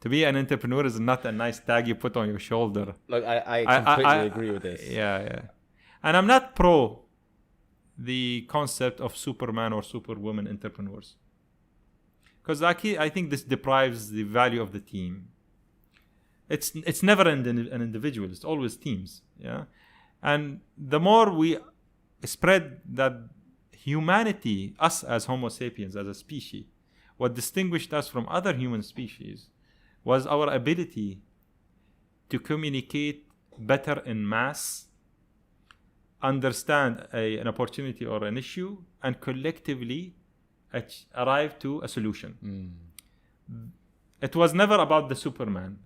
To be an entrepreneur is not a nice tag you put on your shoulder. Look, I completely agree with this. Yeah. And I'm not pro the concept of Superman or Superwoman entrepreneurs. Because I think this deprives the value of the team. It's never an individual. It's always teams. Yeah, and the more we spread that humanity, us as Homo sapiens, as a species, what distinguished us from other human species was our ability to communicate better in mass, understand an opportunity or an issue, and collectively arrive to a solution. It was never about the Superman.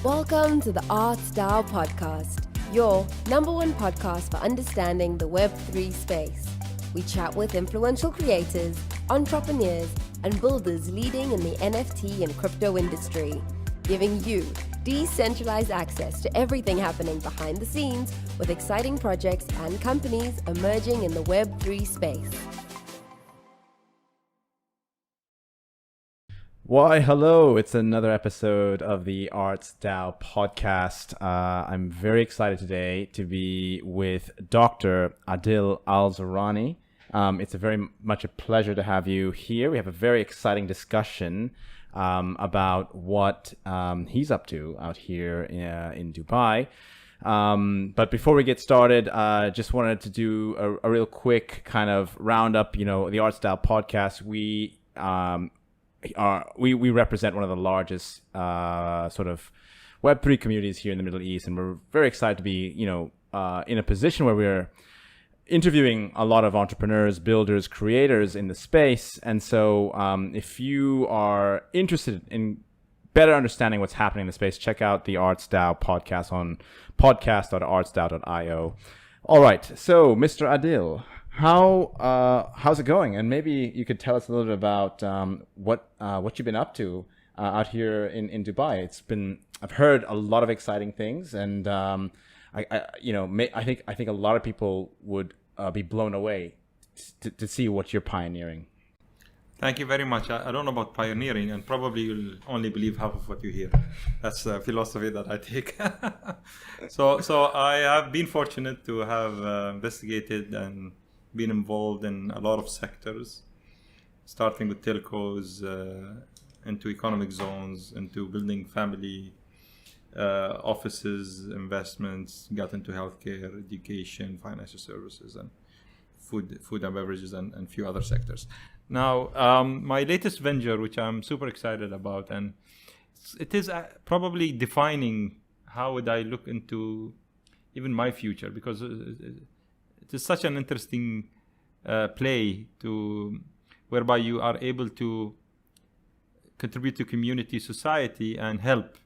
Welcome to the Art Style Podcast, your #1 podcast for understanding the Web3 space. We chat with influential creators, entrepreneurs, and builders leading in the NFT and crypto industry, giving you decentralized access to everything happening behind the scenes with exciting projects and companies emerging in the Web3 space. Why, hello. It's another episode of the Art Style Podcast. I'm very excited today to be with Dr. Adil Alzoorani. It's very much a pleasure to have you here. We have a very exciting discussion about what he's up to out here in Dubai. But before we get started, just wanted to do a real quick kind of roundup. You know, the Art Style Podcast, we represent one of the largest sort of Web3 communities here in the Middle East, and we're very excited to be, in a position where we're interviewing a lot of entrepreneurs, builders, creators in the space. And so if you are interested in better understanding what's happening in the space, check out the Art Style Podcast on podcast.artstyle.io. All right, so Mr. Adil, how's it going? And maybe you could tell us a little bit about what you've been up to out here in Dubai. I've heard a lot of exciting things, and I think a lot of people would be blown away to see what you're pioneering. Thank you very much. I don't know about pioneering, and probably you'll only believe half of what you hear. That's a philosophy that I take. So I have been fortunate to have investigated and been involved in a lot of sectors, starting with telcos, into economic zones, into building family offices, investments, got into healthcare, education, financial services, and food and beverages, and a few other sectors. Now, my latest venture, which I'm super excited about, and it is probably defining how would I look into even my future, because it is such an interesting play whereby you are able to contribute to community, society, and help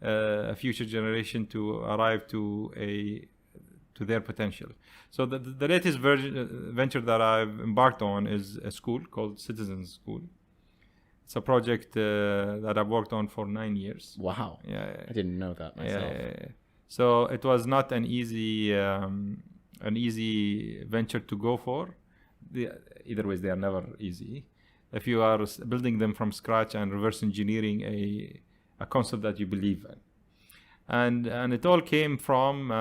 a future generation to arrive to their potential. So the latest venture that I've embarked on is a school called Citizens School. It's a project that I've worked on for 9 years. Wow. Yeah. I didn't know that myself. So it was not an easy venture to go for. Either ways, they are never easy. If you are building them from scratch and reverse engineering a concept that you believe in. And it all came from,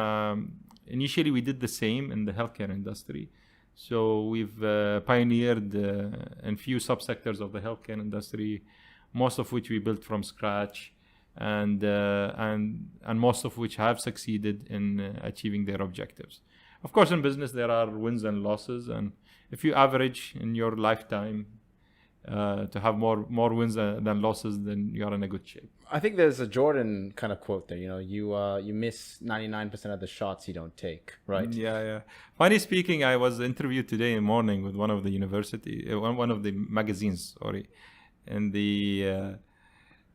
initially we did the same in the healthcare industry. So we've pioneered in few subsectors of the healthcare industry, most of which we built from scratch, and most of which have succeeded in achieving their objectives. Of course, in business there are wins and losses, and if you average in your lifetime to have more wins than losses, then you are in a good shape. I think there's a Jordan kind of quote there. You miss 99% of the shots you don't take, right? Yeah. Funny speaking, I was interviewed today in the morning with one of the one of the magazines, and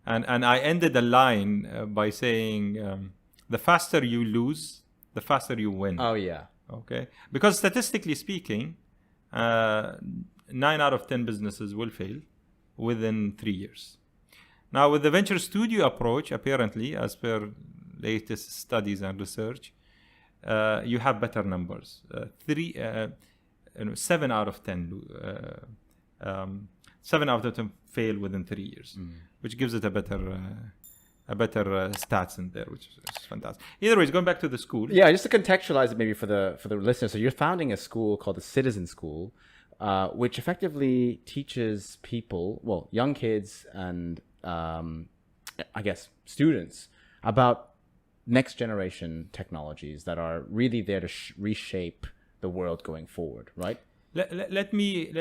and I ended the line by saying, the faster you lose, the faster you win. Oh yeah. Okay, because statistically speaking, 9 out of 10 businesses will fail within 3 years. Now, with the venture studio approach, apparently, as per latest studies and research, you have better numbers. 7 out of 10 7 out of 10 fail within 3 years, which gives it a better stats in there, which is fantastic. Either way, going back to the school. Yeah, just to contextualize it maybe for the listeners. So you're founding a school called the Citizen School, which effectively teaches people, well, young kids and I guess students, about next generation technologies that are really there to reshape the world going forward, right? Let me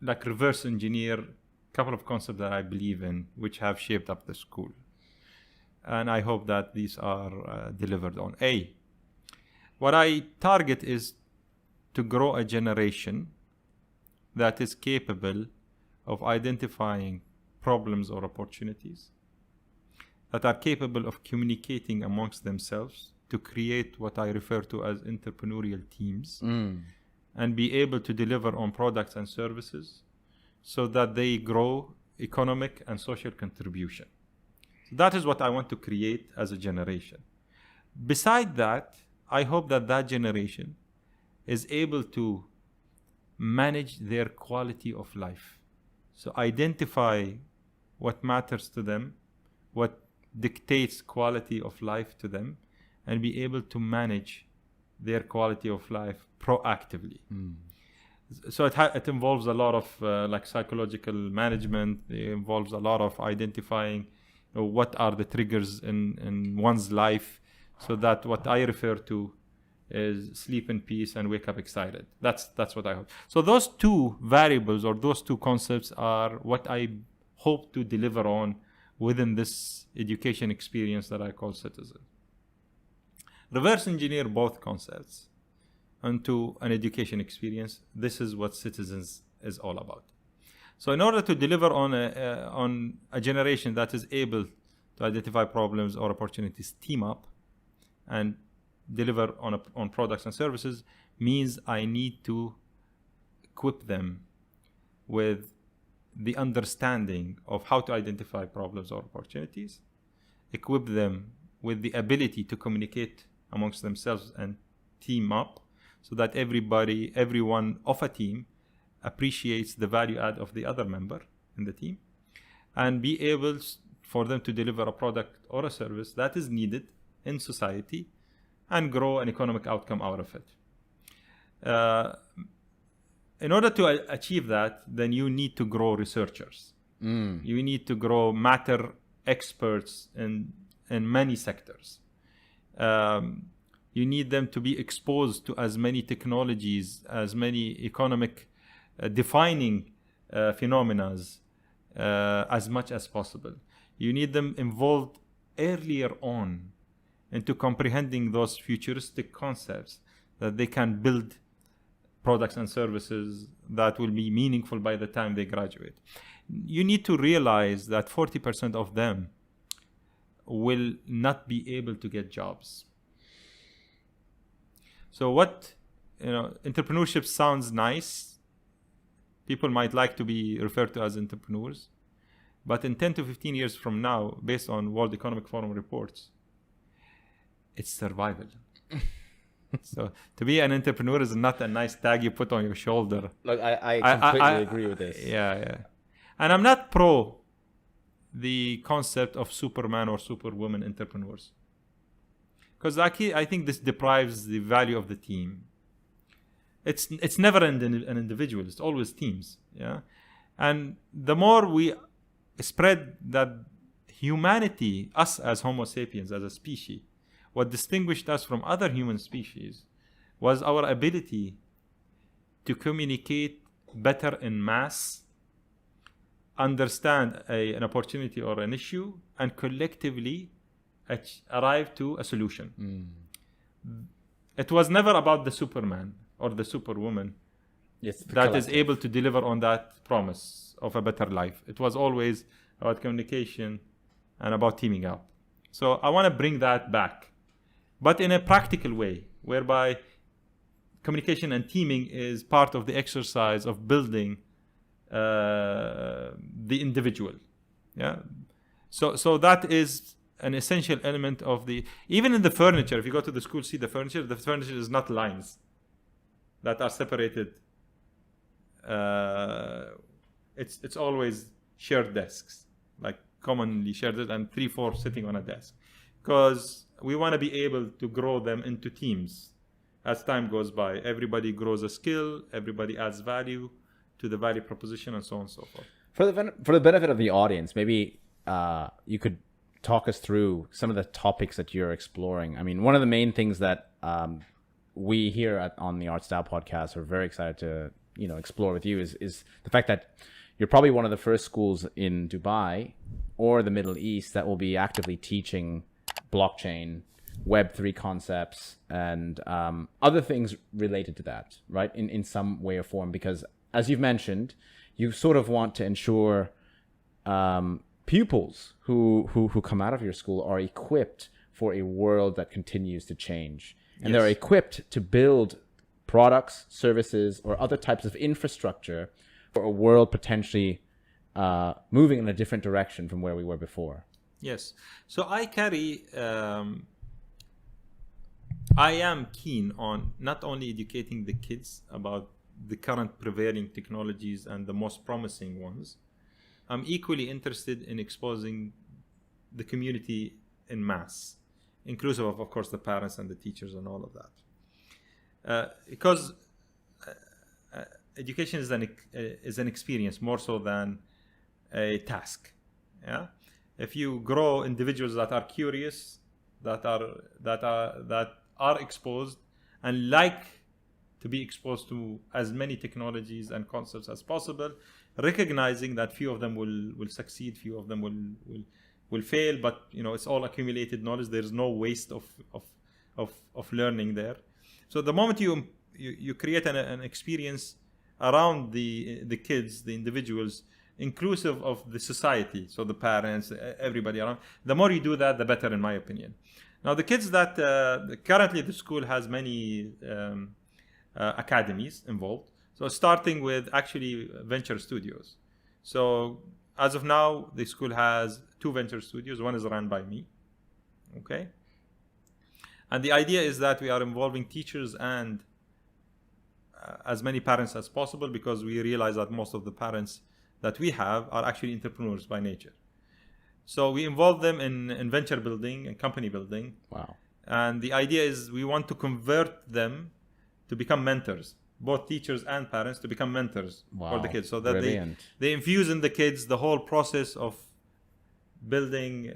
like reverse engineer a couple of concepts that I believe in, which have shaped up the school, and I hope that these are delivered on. What I target is to grow a generation that is capable of identifying problems or opportunities, that are capable of communicating amongst themselves to create what I refer to as entrepreneurial teams, and be able to deliver on products and services so that they grow economic and social contribution. So that is what I want to create as a generation. Beside that, I hope that that generation is able to manage their quality of life. So identify what matters to them, what dictates quality of life to them, and be able to manage their quality of life proactively. So it involves a lot of like psychological management. It involves a lot of identifying what are the triggers in one's life, so that what I refer to is sleep in peace and wake up excited. That's what I hope. So those two variables or those two concepts are what I hope to deliver on within this education experience that I call Citizen. Reverse engineer both concepts into an education experience. This is what Citizens is all about. So in order to deliver on a generation that is able to identify problems or opportunities, team up, and deliver on products and services, means I need to equip them with the understanding of how to identify problems or opportunities, equip them with the ability to communicate amongst themselves and team up, so that everyone of a team appreciates the value add of the other member in the team, and be able for them to deliver a product or a service that is needed in society and grow an economic outcome out of it. In order to achieve that, then you need to grow researchers. You need to grow matter experts in many sectors. You need them to be exposed to as many technologies, as many economic defining phenomena as much as possible. You need them involved earlier on into comprehending those futuristic concepts, that they can build products and services that will be meaningful by the time they graduate. You need to realize that 40% of them will not be able to get jobs. So entrepreneurship sounds nice. People might like to be referred to as entrepreneurs. But in 10 to 15 years from now, based on World Economic Forum reports, it's survival. So to be an entrepreneur is not a nice tag you put on your shoulder. Look, I completely agree with this. Yeah. And I'm not pro the concept of Superman or Superwoman entrepreneurs, because I think this deprives the value of the team. It's never an individual. It's always teams. Yeah, and the more we spread that humanity, us as Homo sapiens, as a species, what distinguished us from other human species was our ability to communicate better in mass, understand an opportunity or an issue, and collectively arrive to a solution. It was never about the Superman or the Superwoman that is able to deliver on that promise of a better life. It was always about communication and about teaming up. So I want to bring that back, but in a practical way, whereby communication and teaming is part of the exercise of building the individual. Yeah. So that is an essential element of even in the furniture. If you go to the school, see the furniture is not lines that are separated it's always shared desks, like commonly shared, and 3-4 sitting on a desk, because we want to be able to grow them into teams. As time goes by, everybody grows a skill, everybody adds value to the value proposition, and so on and so forth. For the benefit of the audience, maybe you could talk us through some of the topics that you're exploring. I mean, one of the main things that we here on the Art Style podcast are very excited to explore with you is the fact that you're probably one of the first schools in Dubai or the Middle East that will be actively teaching blockchain, Web3 concepts, and other things related to that, right? In some way or form, because as you've mentioned, you sort of want to ensure pupils who come out of your school are equipped for a world that continues to change. And they're equipped to build products, services, or other types of infrastructure for a world potentially moving in a different direction from where we were before. Yes. So I am keen on not only educating the kids about the current prevailing technologies and the most promising ones. I'm equally interested in exposing the community in mass, inclusive of course, the parents and the teachers and all of that. Because education is an experience more so than a task. Yeah. If you grow individuals that are curious, that are exposed and like to be exposed to as many technologies and concepts as possible, recognizing that few of them will succeed, few of them will fail, but it's all accumulated knowledge. There's no waste of learning there. So the moment you create an experience around the kids, the individuals, inclusive of the society, so the parents, everybody around, the more you do that, the better, in my opinion. Now, the kids that currently the school has many academies involved. So starting with actually venture studios. So as of now, the school has 2 venture studios. One is run by me. Okay. And the idea is that we are involving teachers and as many parents as possible, because we realize that most of the parents that we have are actually entrepreneurs by nature. So we involve them in venture building and company building. Wow. And the idea is we want to convert them to become mentors, both teachers and parents, to become mentors for the kids, so that they infuse in the kids the whole process of building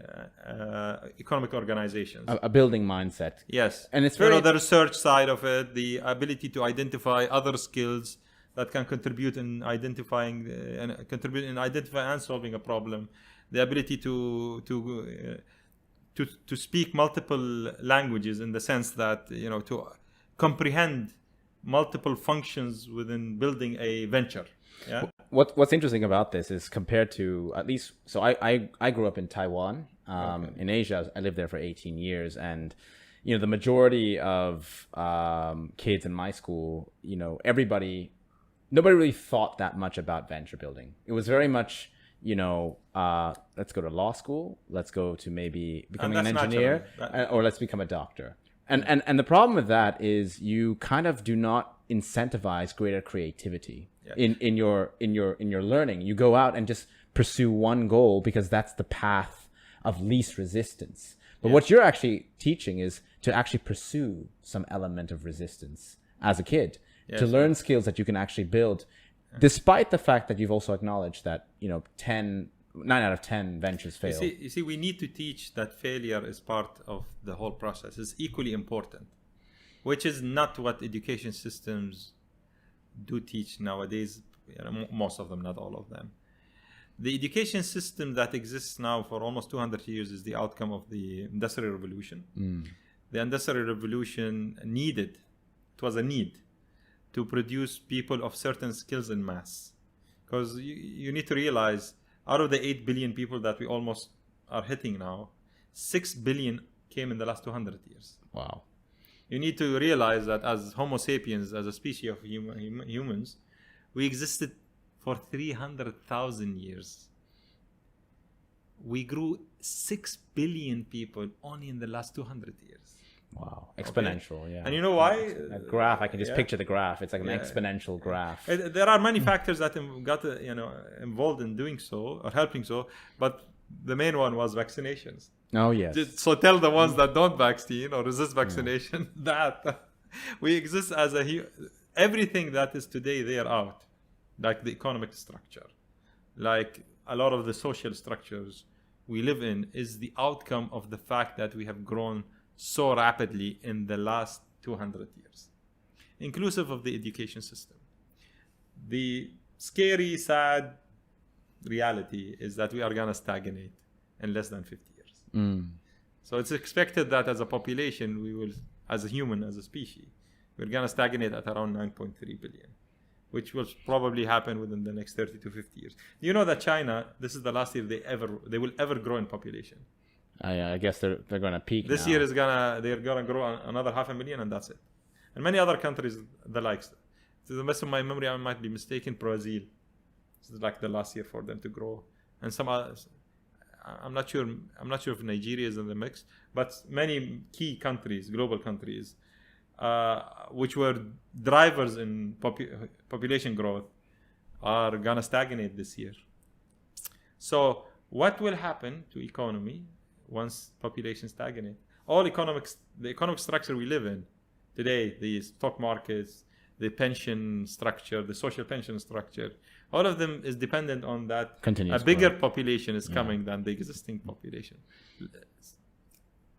economic organizations. A building mindset. Yes. And it's very... the research side of it, the ability to identify other skills that can contribute in identifying and solving a problem, the ability to speak multiple languages, in the sense that to comprehend multiple functions within building a venture. Yeah. What's interesting about this is, compared to, at least, so I grew up in Taiwan, in Asia. I lived there for 18 years, and the majority of kids in my school, nobody really thought that much about venture building. It was very much, let's go to law school, let's go to maybe becoming an engineer, or let's become a doctor. And the problem with that is you kind of do not incentivize greater creativity in your learning. You go out and just pursue one goal because that's the path of least resistance. But what you're actually teaching is to actually pursue some element of resistance as a kid, to learn skills that you can actually build, despite the fact that you've also acknowledged that 9 out of 10 ventures fail. You see, we need to teach that failure is part of the whole process. It's equally important, which is not what education systems do teach nowadays. Most of them, not all of them. The education system that exists now for almost 200 years is the outcome of the Industrial Revolution. The Industrial Revolution it was a need to produce people of certain skills in mass. Because you need to realize, out of the 8 billion people that we almost are hitting now, 6 billion came in the last 200 years. Wow. You need to realize that as Homo sapiens, as a species of humans, we existed for 300,000 years. We grew 6 billion people only in the last 200 years. Wow. Exponential, yeah. And you know why? A graph, I can just picture the graph. It's like an exponential graph. There are many factors that got involved in doing so or helping so, but the main one was vaccinations. Oh, yes. So tell the ones that don't vaccine or resist vaccination that we exist as everything that is today they are out, like the economic structure, like a lot of the social structures we live in is the outcome of the fact that we have grown so rapidly in the last 200 years, inclusive of the education system. The scary, sad reality is that we are going to stagnate in less than 50 years. So it's expected that as a population, we will, as a human, as a species, we're going to stagnate at around 9.3 billion, which will probably happen within the next 30 to 50 years. You know that China, this is the last year they will ever grow in population. I guess they're going to peak this now. year they're gonna grow another 500,000 and that's it. And many other countries the likes. To the best of my memory, I might be mistaken, Brazil. This is like the last year for them to grow. And some others, I'm not sure if Nigeria is in the mix, but many key countries, global countries, which were drivers in population growth, are gonna stagnate this year. So what will happen to economy once population stagnate? The economic structure we live in today, the stock markets, the pension structure, the social pension structure, all of them is dependent on that. Continuous a bigger growth. Population is coming than the existing population.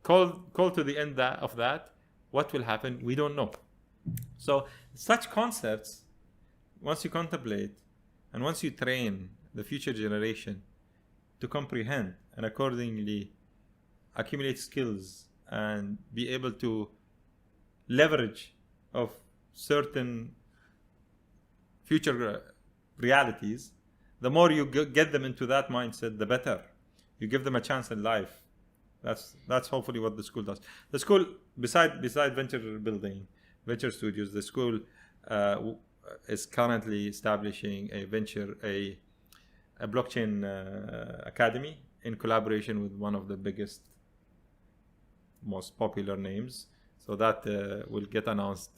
Call to the end of that. What will happen? We don't know. So such concepts, once you contemplate and once you train the future generation to comprehend and accordingly accumulate skills and be able to leverage of certain future realities, the more you get them into that mindset, the better. You give them a chance in life. That's hopefully what the school does. The school, beside venture building, venture studios, the school is currently establishing a blockchain academy in collaboration with one of the biggest, most popular names. So that will get announced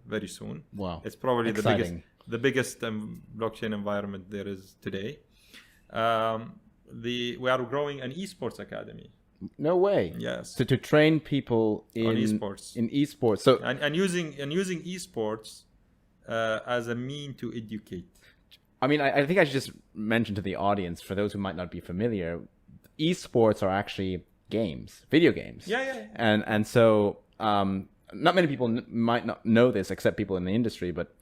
very soon. Wow. It's probably Exciting. the biggest blockchain environment there is today. We are growing an esports academy. No way. Yes. To train people on esports. In esports. So and using esports as a mean to educate. I mean, I think I should just mention to the audience, for those who might not be familiar, esports are actually games, video games. Yeah. And so not many people might not know this except people in the industry, but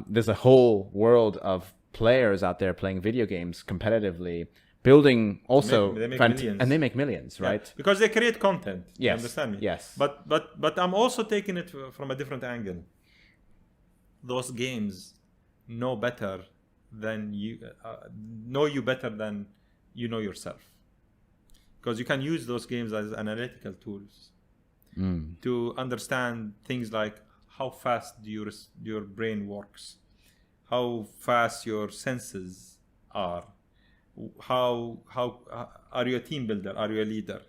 there's a whole world of players out there playing video games competitively, building also, they make millions. And they make millions, right? Yeah, because they create content. Yes. You understand me? Yes. But I'm also taking it from a different angle. Those games know better than you know you better than you know yourself, because you can use those games as analytical tools to understand things like how fast your brain works, how fast your senses are, how are you a team builder, are you a leader,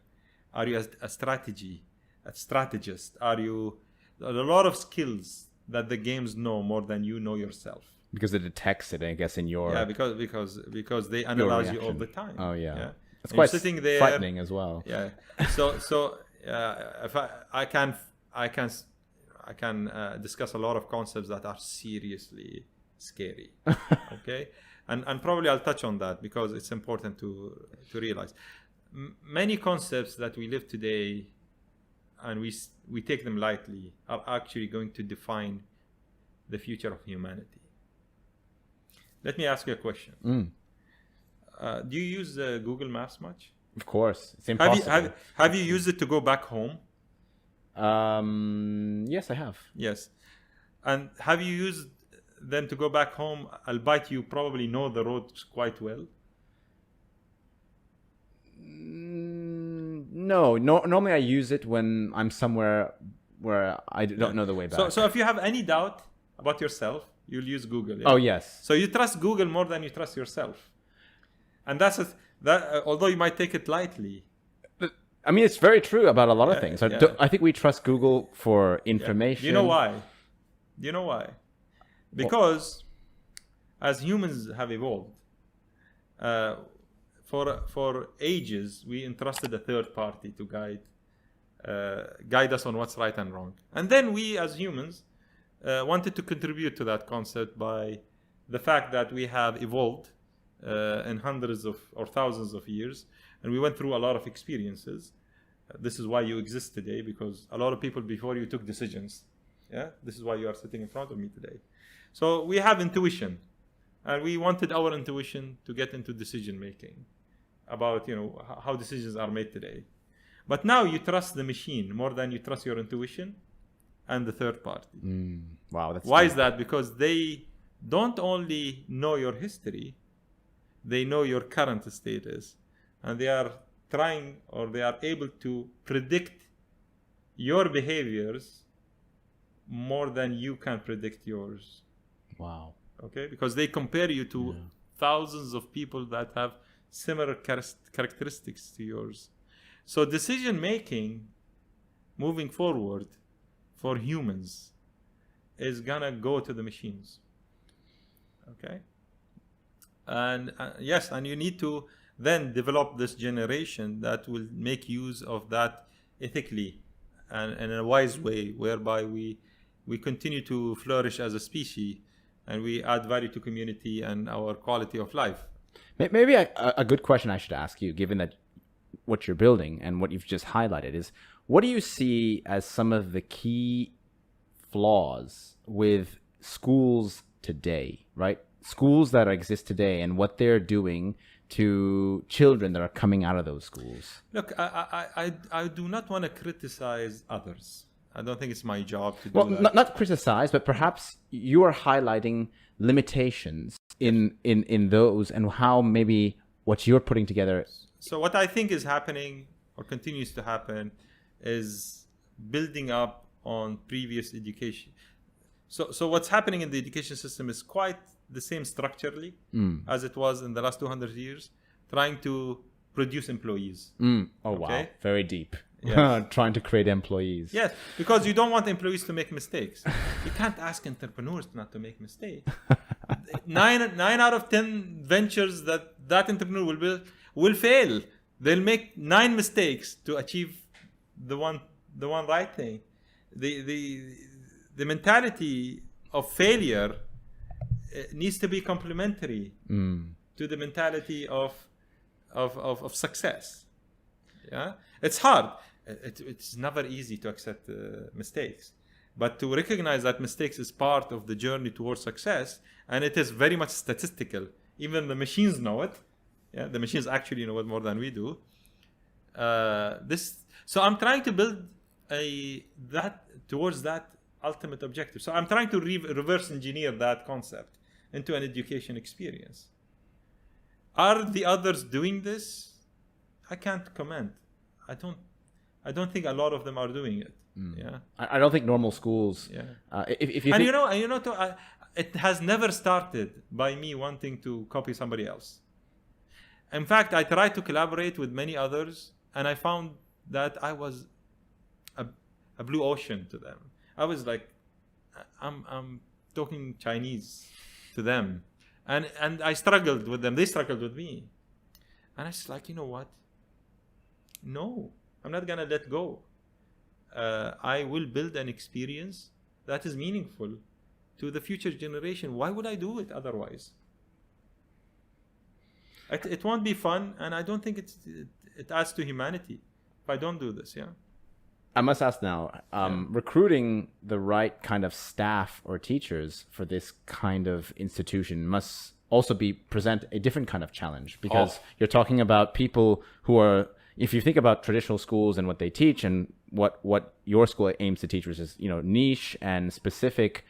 are you a strategist, are you a lot of skills that the games know more than you know yourself. Because it detects it, I guess, in your... Yeah, because they analyze you all the time. Oh, yeah. It's And quite sitting there, frightening as well. Yeah. So if I can discuss a lot of concepts that are seriously scary. Okay, and probably I'll touch on that because it's important to realize many concepts that we live today and we take them lightly are actually going to define the future of humanity. Let me ask you a question. Do you use Google Maps much? Of course. It's impossible. Have you used it to go back home? Yes, I have. Yes. And have you used them to go back home, albeit you probably know the roads quite well? No. Normally I use it when I'm somewhere where I don't know the way back. So if you have any doubt about yourself, you'll use Google. Yeah? Oh, yes. So you trust Google more than you trust yourself. And although you might take it lightly. I mean, it's very true about a lot of things. I think we trust Google for information. You know why? Because as humans have evolved, for ages, we entrusted a third party to guide us on what's right and wrong. And then we, as humans, wanted to contribute to that concept by the fact that we have evolved in hundreds of or thousands of years, and we went through a lot of experiences. This is why you exist today, because a lot of people before you took decisions. Yeah, this is why you are sitting in front of me today. So we have intuition, and we wanted our intuition to get into decision making about how decisions are made today. But now you trust the machine more than you trust your intuition and the third party. Wow, that's why is that? Because they don't only know your history, they know your current status, and they are trying, or they are able to predict your behaviors more than you can predict yours. Wow. Okay, because they compare you to thousands of people that have similar characteristics to yours. So decision making moving forward for humans is gonna go to the machines. Okay, and yes, and you need to then develop this generation that will make use of that ethically and in a wise way, whereby we continue to flourish as a species, and we add value to community and our quality of life. Maybe a good question I should ask you, given that what you're building and what you've just highlighted, is what do you see as some of the key flaws with schools today, right? Schools that exist today and what they're doing to children that are coming out of those schools. Look, I do not want to criticize others. I don't think it's my job to do that. Not criticize, but perhaps you are highlighting limitations in those, and how maybe what you're putting together. So what I think is happening, or continues to happen, is building up on previous education. So what's happening in the education system is quite the same structurally as it was in the last 200 years, trying to produce employees. Oh, okay? wow. Very deep. Yes. Trying to create employees. Yes, because you don't want employees to make mistakes. You can't ask entrepreneurs not to make mistakes. 9 out of 10 ventures that entrepreneur will build will fail. They'll make 9 mistakes to achieve the one right thing. The mentality of failure needs to be complementary to the mentality of success. Yeah, it's hard. It's never easy to accept mistakes, but to recognize that mistakes is part of the journey towards success, and it is very much statistical. Even the machines know it. Yeah, the machines actually know it more than we do. So I'm trying to build towards that ultimate objective. So I'm trying to reverse engineer that concept into an education experience. Are the others doing this? I can't comment. I don't think a lot of them are doing it. Yeah, I don't think normal schools. Yeah. If you it has never started by me wanting to copy somebody else. In fact, I tried to collaborate with many others, and I found that I was a blue ocean to them. I was like, I'm talking Chinese to them, and I struggled with them. They struggled with me, and I was like, you know what? No, I'm not gonna let go. I will build an experience that is meaningful to the future generation. Why would I do it otherwise? It won't be fun, and I don't think it adds to humanity if I don't do this. Yeah. I must ask now, recruiting the right kind of staff or teachers for this kind of institution must also present a different kind of challenge, because you're talking about people who are, if you think about traditional schools and what they teach, and what your school aims to teach, which is, niche and specific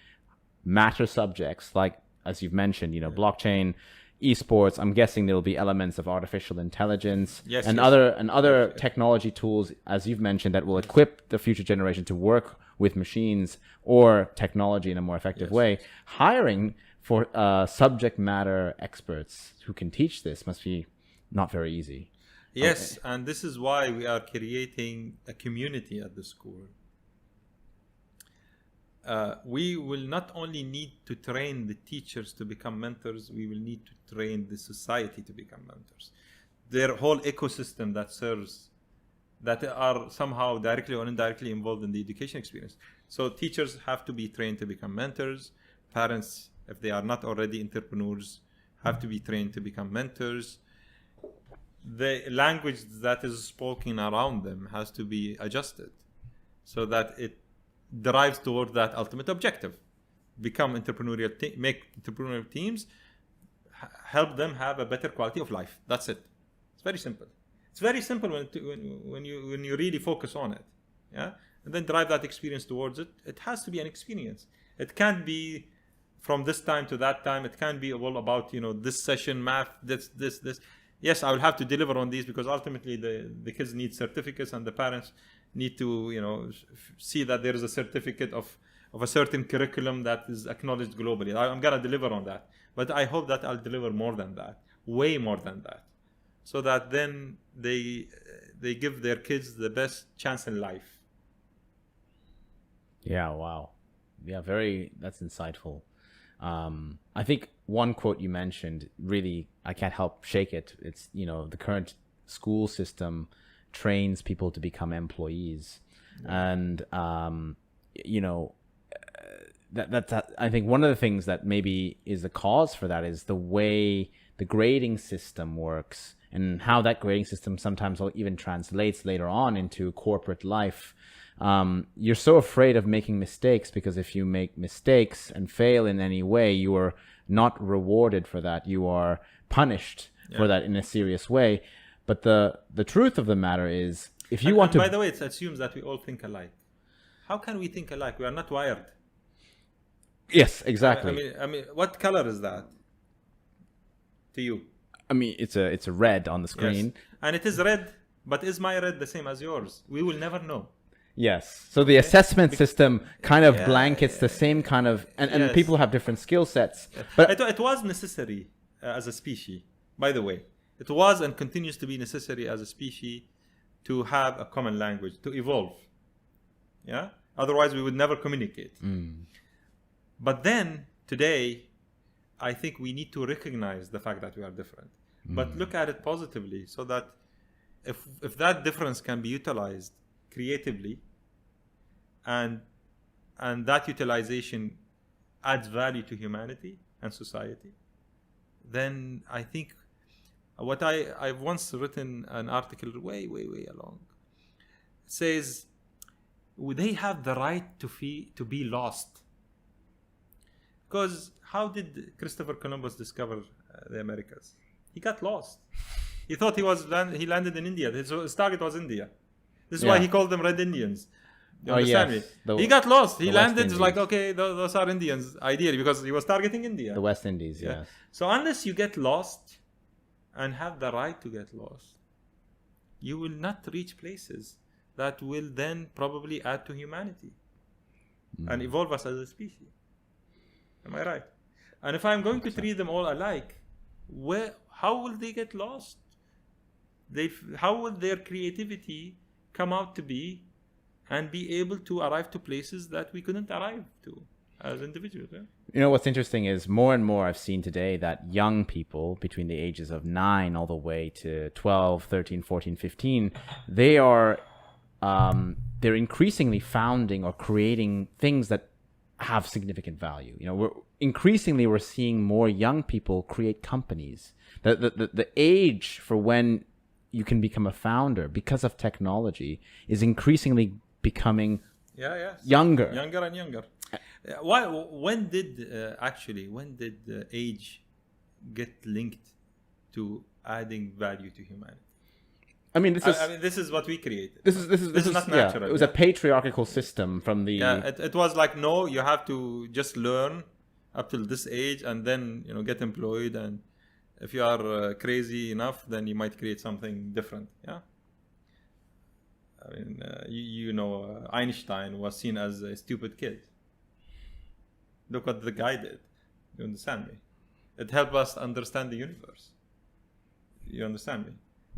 matter subjects, like, as you've mentioned, blockchain, esports. I'm guessing there will be elements of artificial intelligence and other technology tools, as you've mentioned, that will equip the future generation to work with machines or technology in a more effective way. Hiring for subject matter experts who can teach this must be not very easy. Yes, and this is why we are creating a community at the school. We will not only need to train the teachers to become mentors, we will need to train the society to become mentors. Their whole ecosystem that serves, that are somehow directly or indirectly involved in the education experience. So teachers have to be trained to become mentors. Parents, if they are not already entrepreneurs, have to be trained to become mentors. The language that is spoken around them has to be adjusted so that it drives toward that ultimate objective. Become entrepreneurial, make entrepreneurial teams, help them have a better quality of life. That's it. It's very simple. It's very simple when you really focus on it, yeah, and then drive that experience towards it. It has to be an experience. It can't be from this time to that time. It can't be all about this session math, this. Yes, I will have to deliver on these because ultimately the kids need certificates and the parents need to see that there is a certificate of a certain curriculum that is acknowledged globally. I'm gonna deliver on that, but I hope that I'll deliver more than that, way more than that, so that then they give their kids the best chance in life. Yeah, wow. Yeah, that's insightful. I think one quote you mentioned, really, I can't help shake it. It's, the current school system trains people to become employees. Yeah. And, that I think one of the things that maybe is the cause for that is the way the grading system works and how that grading system sometimes even translates later on into corporate life. You're so afraid of making mistakes because if you make mistakes and fail in any way, you are not rewarded for that. You are punished for that in a serious way. But the truth of the matter is, if you want to... By the way, it assumes that we all think alike. How can we think alike? We are not wired. Yes, exactly. I mean, what color is that to you? I mean, it's a red on the screen. Yes. And it is red, but is my red the same as yours? We will never know. Yes. So the assessment system kind of blankets the same kind of... And people have different skill sets. But it was necessary as a species, by the way. It was and continues to be necessary as a species to have a common language, to evolve. Yeah? Otherwise, we would never communicate. But then, today, I think we need to recognize the fact that we are different. But look at it positively, so that if that difference can be utilized creatively, and that utilization adds value to humanity and society, then I think what I've once written an article way along. It says they have the right to be lost. Because how did Christopher Columbus discover the Americas? He got lost. He thought he landed in India. His target was India. This is why he called them Red Indians. You understand me? He got lost. He landed like, okay, those are Indians, ideally, because he was targeting India. The West Indies, yes. So unless you get lost and have the right to get lost, you will not reach places that will then probably add to humanity and evolve us as a species. Am I right? And if I'm going to treat them all alike, how will they get lost? How will their creativity come out to be and be able to arrive to places that we couldn't arrive to as individuals? Yeah? What's interesting is more and more I've seen today that young people between the ages of 9 all the way to 12, 13, 14, 15, they are they're increasingly founding or creating things that have significant value. We're seeing more young people create companies. The age for when you can become a founder because of technology is increasingly becoming younger and younger. When did age get linked to adding value to humanity? I mean, this is what we created. This is not natural. It was a patriarchal system from the... it was like, no, you have to just learn up till this age and then, get employed. And if you are crazy enough, then you might create something different. Yeah. I mean, Einstein was seen as a stupid kid. Look what the guy did. You understand me? It helped us understand the universe. You understand me?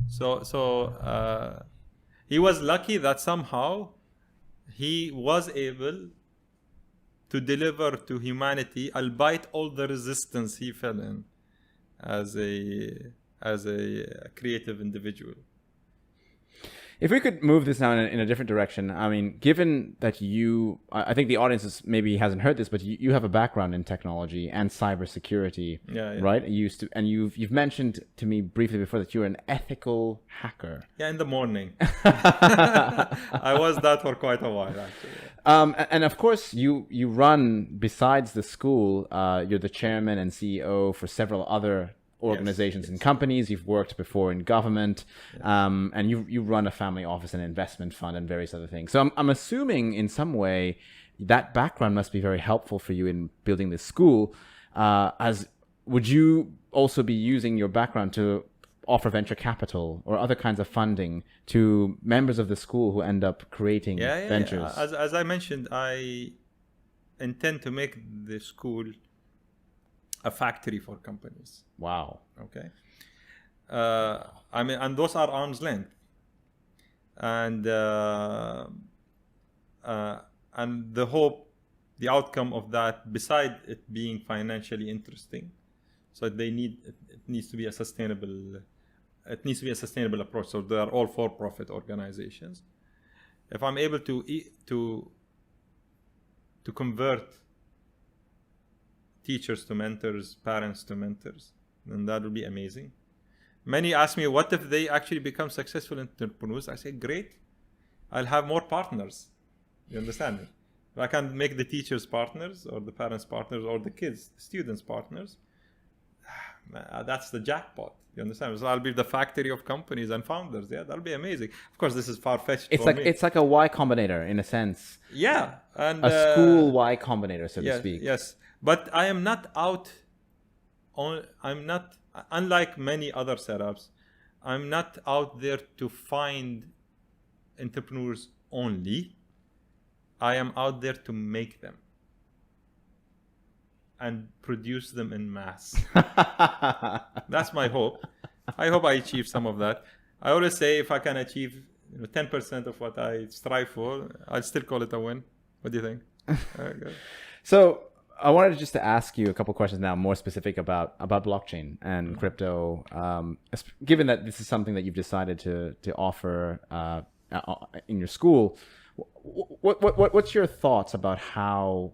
So he was lucky that somehow he was able to deliver to humanity, albeit all the resistance he fell in as a creative individual. If we could move this now in a different direction, I mean, given that I think the audience maybe hasn't heard this, but you have a background in technology and cybersecurity, right? You've mentioned to me briefly before that you're an ethical hacker. Yeah, in the morning. I was that for quite a while, actually. And of course, you run, besides the school, you're the chairman and CEO for several other organizations and companies. You've worked before in government, and you run a family office and investment fund and various other things. So I'm assuming in some way that background must be very helpful for you in building this school. Would you also be using your background to offer venture capital or other kinds of funding to members of the school who end up creating ventures? As I mentioned, I intend to make the school a factory for companies. Wow. Okay. I mean, and those are arm's length, and the hope, the outcome of that, beside it being financially interesting, so it needs to be a sustainable approach. So they are all for-profit organizations. If I'm able to convert teachers to mentors, parents to mentors, then that would be amazing. Many ask me, what if they actually become successful entrepreneurs? I say, great. I'll have more partners. You understand me? If I can make the teachers partners, or the parents partners, or the kids, the students partners, that's the jackpot. You understand? So I'll be the factory of companies and founders. Yeah, that'll be amazing. Of course, this is far-fetched. It's like a Y Combinator in a sense. Yeah, and a school Y Combinator, so to speak. Yes, but I am not out on. I'm not, unlike many other setups, I'm not out there to find entrepreneurs only. I am out there to make them and produce them in mass. That's my hope. I hope I achieve some of that. I always say, if I can achieve 10% of what I strive for, I'll still call it a win. What do you think? Okay. So I wanted just to ask you a couple questions now, more specific about blockchain and crypto. Given that this is something that you've decided to offer in your school, what's your thoughts about how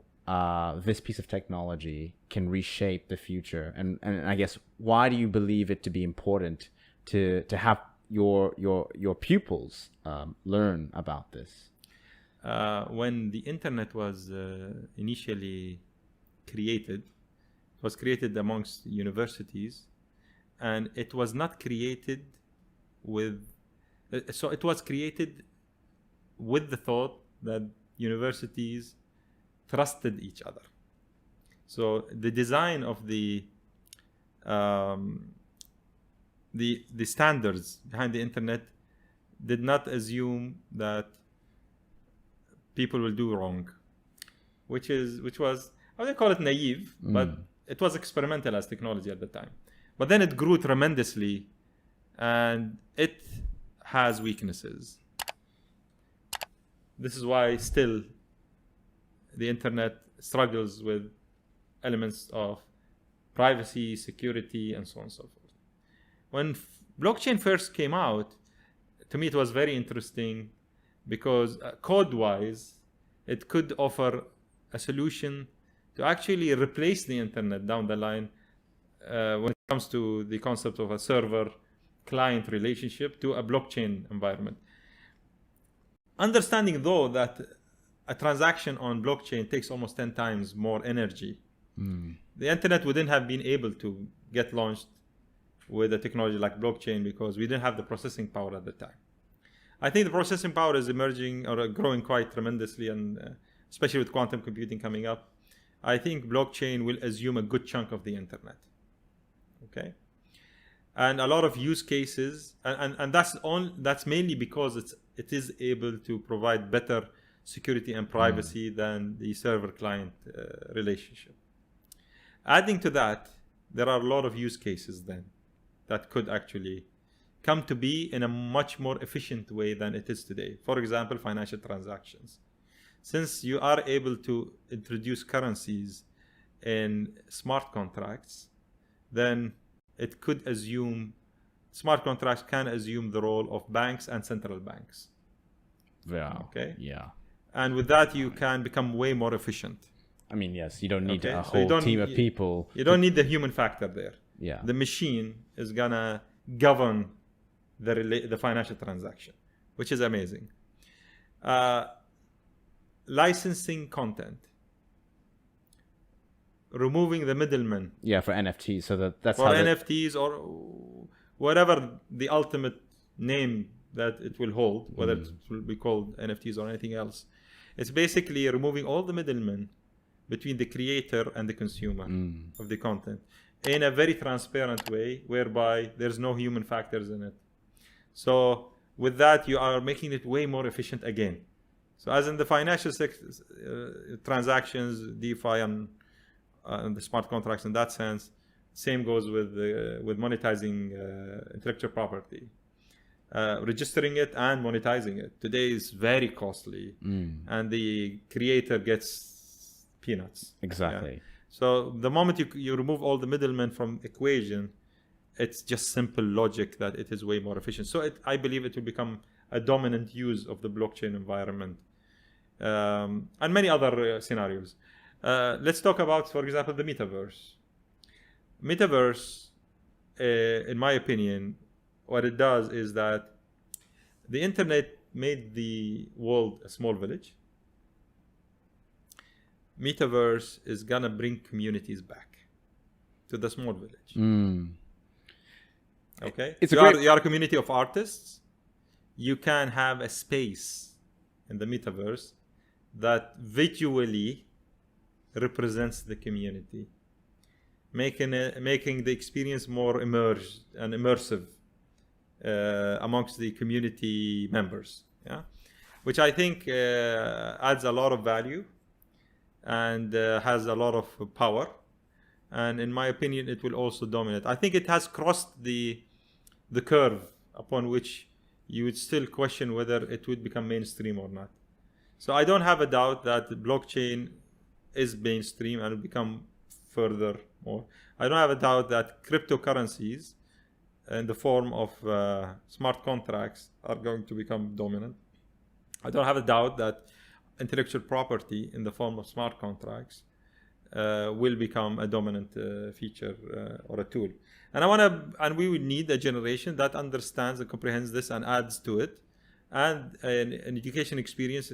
this piece of technology can reshape the future, and I guess why do you believe it to be important to have your pupils learn about this? When the internet was initially created, it was created amongst universities, and it was not created with. So it was created with the thought that universities trusted each other. So the design of the standards behind the internet did not assume that people will do wrong, which was, I wouldn't call it naive, but it was experimental as technology at the time. But then it grew tremendously, and it has weaknesses. This is why still the internet struggles with elements of privacy, security, and so on and so forth. When blockchain first came out, to me it was very interesting because code-wise, it could offer a solution to actually replace the internet down the line when it comes to the concept of a server-client relationship to a blockchain environment. Understanding, though, that a transaction on blockchain takes almost 10 times more energy. The internet wouldn't have been able to get launched with a technology like blockchain because we didn't have the processing power at the time. I think the processing power is emerging or growing quite tremendously, and especially with quantum computing coming up. I think blockchain will assume a good chunk of the internet. Okay, and a lot of use cases, and that's mainly because it is able to provide better security and privacy than the server-client relationship. Adding to that, there are a lot of use cases then that could actually come to be in a much more efficient way than it is today. For example, financial transactions. Since you are able to introduce currencies in smart contracts, then it could assume, smart contracts can assume the role of banks and central banks. Yeah. Okay. Yeah. And with that, you can become way more efficient. I mean, yes, you don't need Okay, a so you whole don't- team of people. You don't need the human factor there. Yeah. The machine is gonna govern the financial transaction, which is amazing. Licensing content, removing the middleman Yeah, for NFTs. So that's for how NFTs or whatever the ultimate name that it will hold, whether it will be called NFTs or anything else. It's basically removing all the middlemen between the creator and the consumer of the content in a very transparent way, whereby there's no human factors in it. So with that, you are making it way more efficient again. So as in the financial transactions, DeFi and the smart contracts in that sense, same goes with monetizing intellectual property. Registering it and monetizing it today is very costly, and the creator gets peanuts. Exactly. Yeah. So the moment you remove all the middlemen from equation, it's just simple logic that it is way more efficient. So I believe it will become a dominant use of the blockchain environment, and many other scenarios. Let's talk about, for example, the metaverse. Metaverse, in my opinion, what it does is that the internet made the world a small village. Metaverse is gonna bring communities back to the small village. Okay, It's you a are a community of artists. You can have a space in the metaverse that visually represents the community, making the experience more immersed and immersive amongst the community members. Yeah, which I think adds a lot of value and has a lot of power. And in my opinion, it will also dominate. I think it has crossed the curve upon which you would still question whether it would become mainstream or not. So I don't have a doubt that the blockchain is mainstream and will become further more. I don't have a doubt that cryptocurrencies in the form of smart contracts are going to become dominant. I don't have a doubt that intellectual property in the form of smart contracts will become a dominant feature or a tool. And we would need a generation that understands and comprehends this and adds to it, and an education experience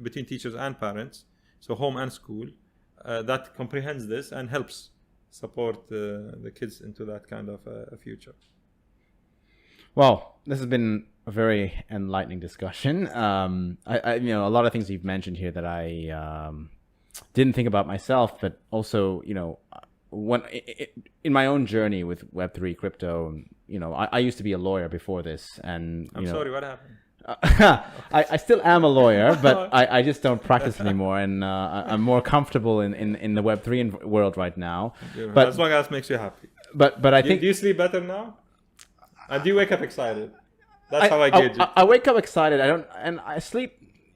between teachers and parents, so home and school, that comprehends this and helps support the kids into that kind of a future. Well, this has been a very enlightening discussion. I a lot of things you've mentioned here that I didn't think about myself, but also, when in my own journey with Web3 crypto, I used to be a lawyer before this, and I'm sorry, what happened? I still am a lawyer, but I just don't practice anymore, and I'm more comfortable in the Web3 world right now. But as long as it makes you happy. But I think do you sleep better now? And do you wake up excited? That's how I gauge it. I wake up excited. I sleep.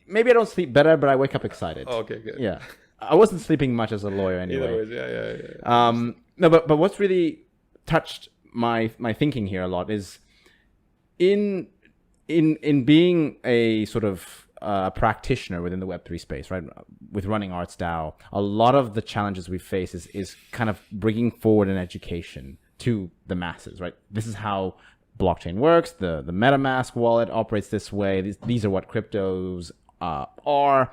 Maybe I don't sleep better, but I wake up excited. Oh, okay, good. Yeah, I wasn't sleeping much as a lawyer anyway. Either ways, yeah. No, but what's really touched my thinking here a lot is in being a sort of practitioner within the Web3 space, right? With running ArtsDAO, a lot of the challenges we face is kind of bringing forward an education to the masses, right? This is how blockchain works. The MetaMask wallet operates this way. These are what cryptos are.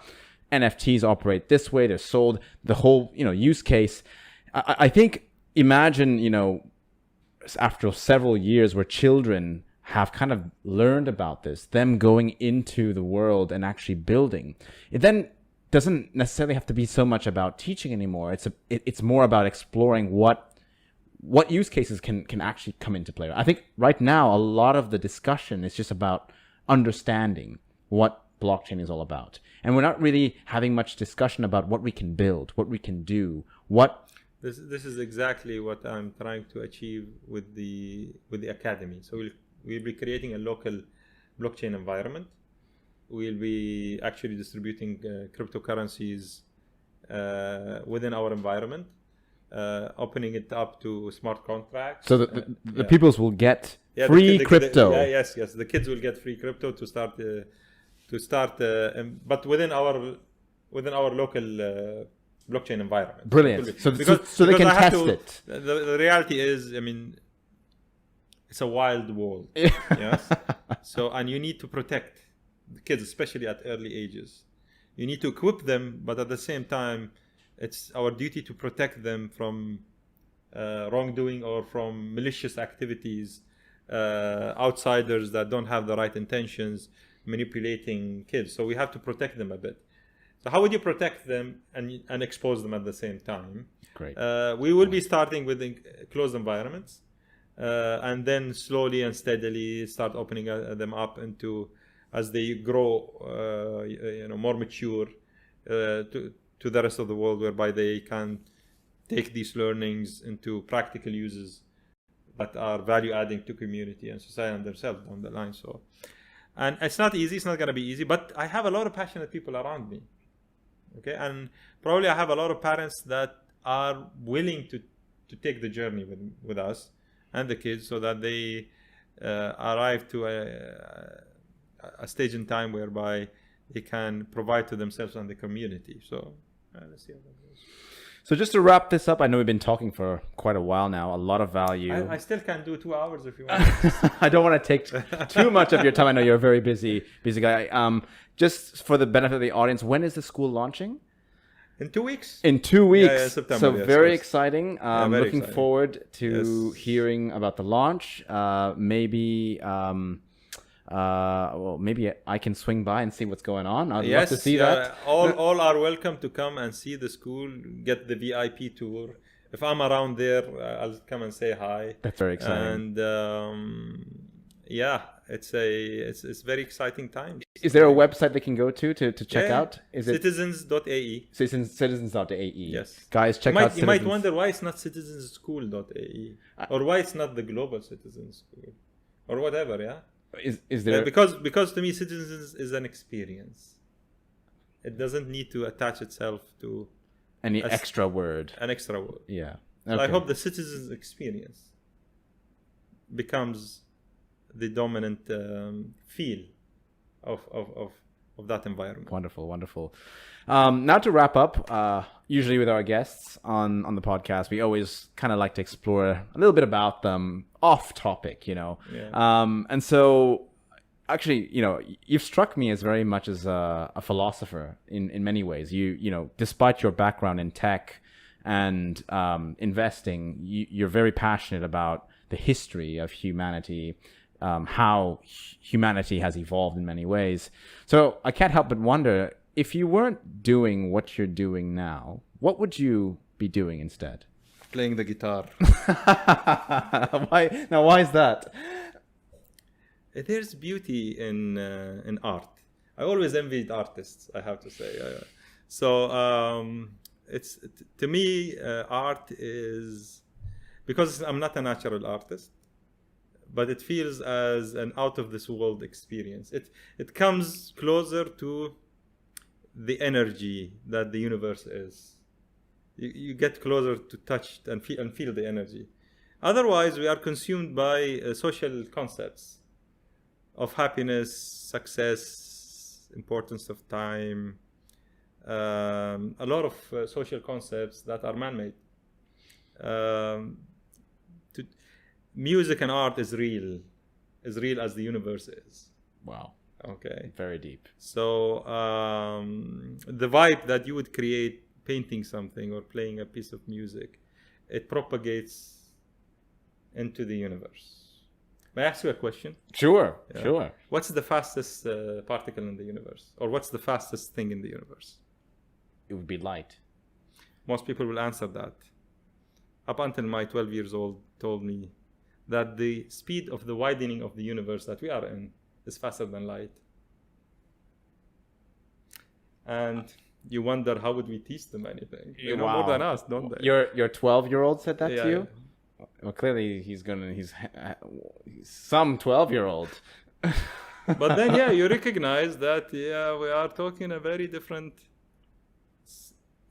NFTs operate this way. They're sold. The whole use case. I think imagine after several years where children have kind of learned about this, them going into the world and actually building. It then doesn't necessarily have to be so much about teaching anymore. It's more about exploring what use cases can actually come into play. I think right now a lot of the discussion is just about understanding what blockchain is all about, and we're not really having much discussion about what we can build, what we can do, what. This is exactly what I'm trying to achieve with the academy. So We'll be creating a local blockchain environment. We'll be actually distributing cryptocurrencies within our environment, opening it up to smart contracts. So the peoples will get free crypto. Yes. The kids will get free crypto to start, but within our local blockchain environment. Brilliant. So they can test it. The reality is, I mean, it's a wild world. Yes. So, and you need to protect the kids, especially at early ages. You need to equip them, but at the same time, it's our duty to protect them from wrongdoing or from malicious activities, outsiders that don't have the right intentions, manipulating kids. So we have to protect them a bit. So how would you protect them and expose them at the same time? Great. We will be starting with closed environments, and then slowly and steadily start opening them up into, as they grow, more mature, to the rest of the world, whereby they can take these learnings into practical uses that are value adding to community and society and themselves down the line. So, and it's not easy. It's not going to be easy. But I have a lot of passionate people around me. Okay, and probably I have a lot of parents that are willing to take the journey with us and the kids, so that they arrive to a stage in time whereby they can provide to themselves and the community. So let's see how that goes. So just to wrap this up, I know we've been talking for quite a while now, a lot of value. I still can do 2 hours if you want. I don't want to take too much of your time. I know you're a very busy guy. Just for the benefit of the audience, when is the school launching? In 2 weeks. In 2 weeks. Yeah, September. So yes, very yes. exciting. Very looking exciting. forward to hearing about the launch. Maybe I can swing by and see what's going on. I'd love to see that. All are welcome to come and see the school, get the VIP tour. If I'm around there, I'll come and say hi. That's very exciting. And it's a very exciting time. Is there a website they can go to check out? Is it citizens.ae? Citizens.ae. Yes. Guys, check out Citizens. You might wonder why it's not citizenschool.ae or why it's not the Global Citizens School or whatever, yeah? Is there because to me Citizens is an experience. It doesn't need to attach itself to any extra word. An extra word. Yeah. So Okay. I hope the Citizens experience becomes the dominant feel of that environment. Wonderful. Now to wrap up, usually with our guests on the podcast, we always kind of like to explore a little bit about them off topic, Yeah. And so actually, you've struck me as very much as a philosopher in many ways. You despite your background in tech and investing, you're very passionate about the history of humanity, how humanity has evolved in many ways. So I can't help but wonder, if you weren't doing what you're doing now, what would you be doing instead? Playing the guitar. Why is that? There's beauty in art. I always envied artists, I have to say. It's to me, art is, because I'm not a natural artist, but it feels as an out of this world experience. It comes closer to the energy that the universe is. You get closer to touch and feel the energy. Otherwise, we are consumed by social concepts of happiness, success, importance of time, a lot of social concepts that are man-made. Music and art is real as the universe is. Wow. Okay. Very deep. So the vibe that you would create painting something or playing a piece of music, it propagates into the universe. May I ask you a question? Sure. What's the fastest particle in the universe? Or what's the fastest thing in the universe? It would be light. Most people will answer that. Up until my 12 years old told me that the speed of the widening of the universe that we are in is faster than light. And you wonder, how would we teach them anything? Wow. More than us, don't they? Your 12-year-old said that to you? Well, clearly he's some 12-year-old. But then, yeah, you recognize that, yeah, we are talking a very different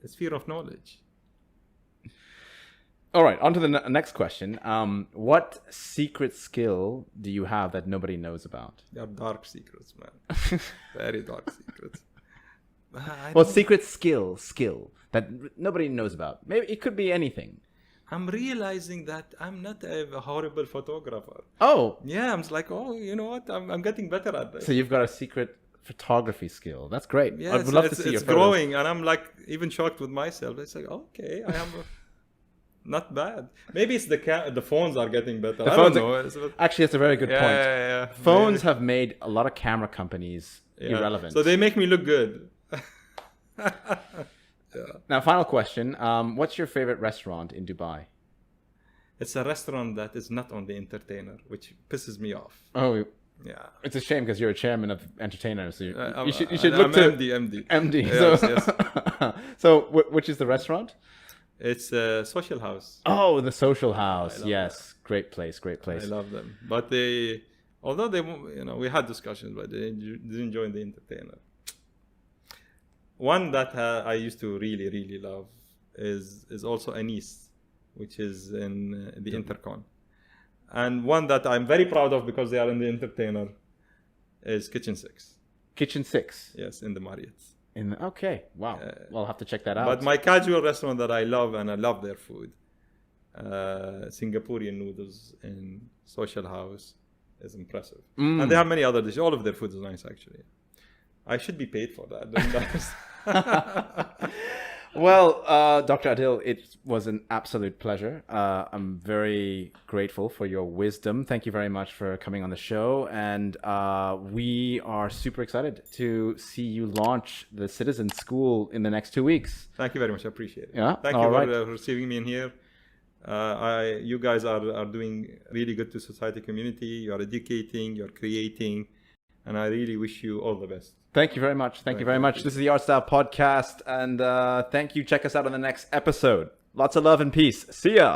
sphere of knowledge. All right, on to the next question. What secret skill do you have that nobody knows about? They are dark secrets, man. Very dark secrets. Well, secret skill that nobody knows about. Maybe it could be anything. I'm realizing that I'm not a horrible photographer. Oh. Yeah, I'm just like, oh, you know what? I'm getting better at this. So you've got a secret photography skill. That's great. Yeah, I would love to see your it's photos. growing, and I'm like even shocked with myself. It's like, okay, I am not bad. Maybe it's the phones are getting better. I don't know. Actually, that's a very good point. Yeah. Phones have made a lot of camera companies irrelevant. So they make me look good. Now, final question. What's your favorite restaurant in Dubai? It's a restaurant that is not on the Entertainer, which pisses me off. Oh, yeah. It's a shame because you're a chairman of Entertainer, so you should I'm look to MD. MD. Yes. So which is the restaurant? It's a Social House. Oh, the Social House. Yes, that. Great place. I love them, but although they, we had discussions, but they didn't join the Entertainer. One that I used to really, really love is also Anis, which is in the Intercon. And one that I'm very proud of because they are in the Entertainer is Kitchen 6. Kitchen 6? Yes, in the Marriott. Okay, wow. Well, I'll have to check that out. But my casual restaurant that I love, and I love their food, Singaporean noodles in Social House is impressive. And they have many other dishes. All of their food is nice, actually. I should be paid for that. Well, Dr. Adil, it was an absolute pleasure. I'm very grateful for your wisdom. Thank you very much for coming on the show. And we are super excited to see you launch the Citizen School in the next 2 weeks. Thank you very much. I appreciate it. Yeah? Thank you for receiving me in here. You guys are doing really good to society community. You are educating, you're creating, and I really wish you all the best. Thank you very much. Thank you very much. This is the Art Style Podcast, and thank you. Check us out on the next episode. Lots of love and peace. See ya.